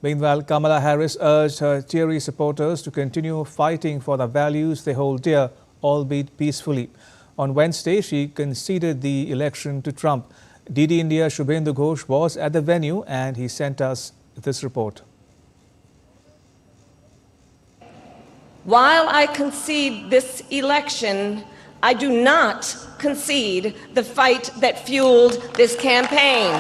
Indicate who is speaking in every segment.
Speaker 1: Meanwhile, Kamala Harris urged her cheery supporters to continue fighting for the values they hold dear, albeit peacefully. On Wednesday, she conceded the election to Trump. DD India Shubhendu Ghosh was at the venue and he sent us this report.
Speaker 2: While I concede this election, I do not concede the fight that fueled this campaign.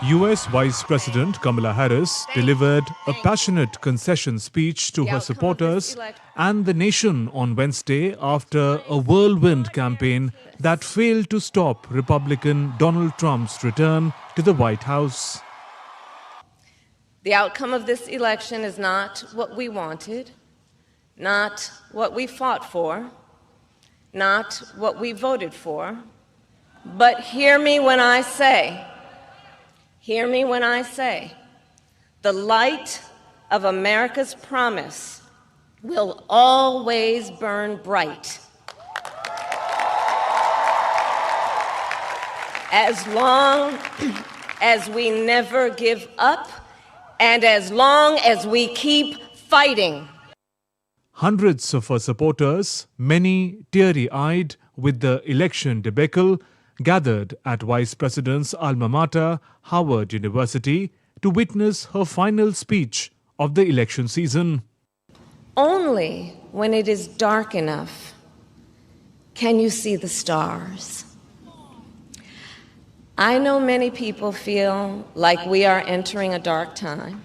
Speaker 3: U.S. Vice President Kamala Harris delivered a passionate concession speech to her supporters and the nation on Wednesday after a whirlwind campaign that failed to stop Republican Donald Trump's return to the White House.
Speaker 2: The outcome of this election is not what we wanted, not what we fought for, not what we voted for, but hear me when I say, the light of America's promise will always burn bright. As long as we never give up and as long as we keep fighting.
Speaker 3: Hundreds of her supporters, many teary-eyed with the election debacle, gathered at Vice President's alma mater, Howard University, to witness her final speech of the election season.
Speaker 2: Only when it is dark enough can you see the stars. I know many people feel like we are entering a dark time,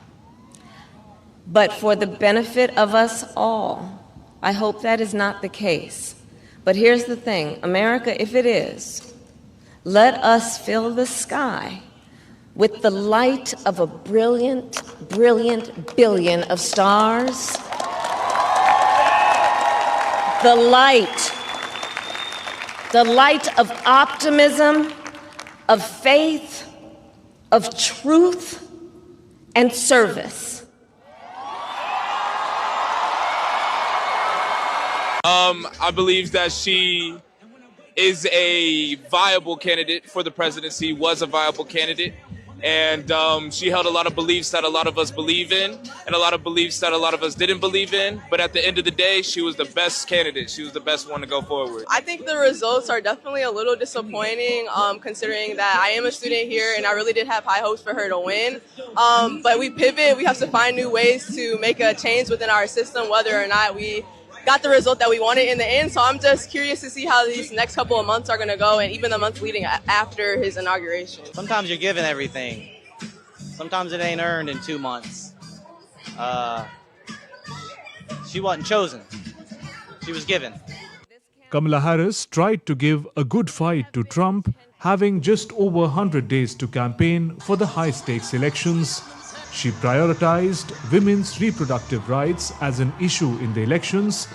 Speaker 2: but for the benefit of us all, I hope that is not the case. But here's the thing, America, if it is, let us fill the sky with the light of a brilliant, brilliant billion of stars. The light of optimism, of faith, of truth, and service.
Speaker 4: I believe that she is a viable candidate for the presidency, was a viable candidate. And she held a lot of beliefs that a lot of us believe in and a lot of beliefs that a lot of us didn't believe in. But at the end of the day, she was the best candidate. She was the best one to go forward.
Speaker 5: I think the results are definitely a little disappointing, considering that I am a student here and I really did have high hopes for her to win. But we pivot. We have to find new ways to make a change within our system, whether or not we got the result that we wanted in the end. So I'm just curious to see how these next couple of months are going to go, and even the months leading after his inauguration.
Speaker 6: Sometimes you're given everything. Sometimes it ain't earned in 2 months. She wasn't chosen. She was given.
Speaker 3: Kamala Harris tried to give a good fight to Trump, having just over 100 days to campaign for the high-stakes elections. She prioritized women's reproductive rights as an issue in the elections.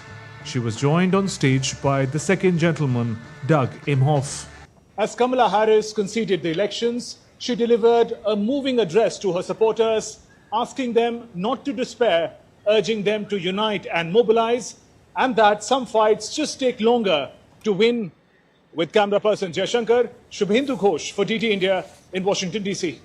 Speaker 3: She was joined on stage by the second gentleman, Doug Imhoff.
Speaker 7: As Kamala Harris conceded the elections, she delivered a moving address to her supporters, asking them not to despair, urging them to unite and mobilize, and that some fights just take longer to win. With camera person Jay Shankar, Shubhendu Ghosh for DT India in Washington, D.C.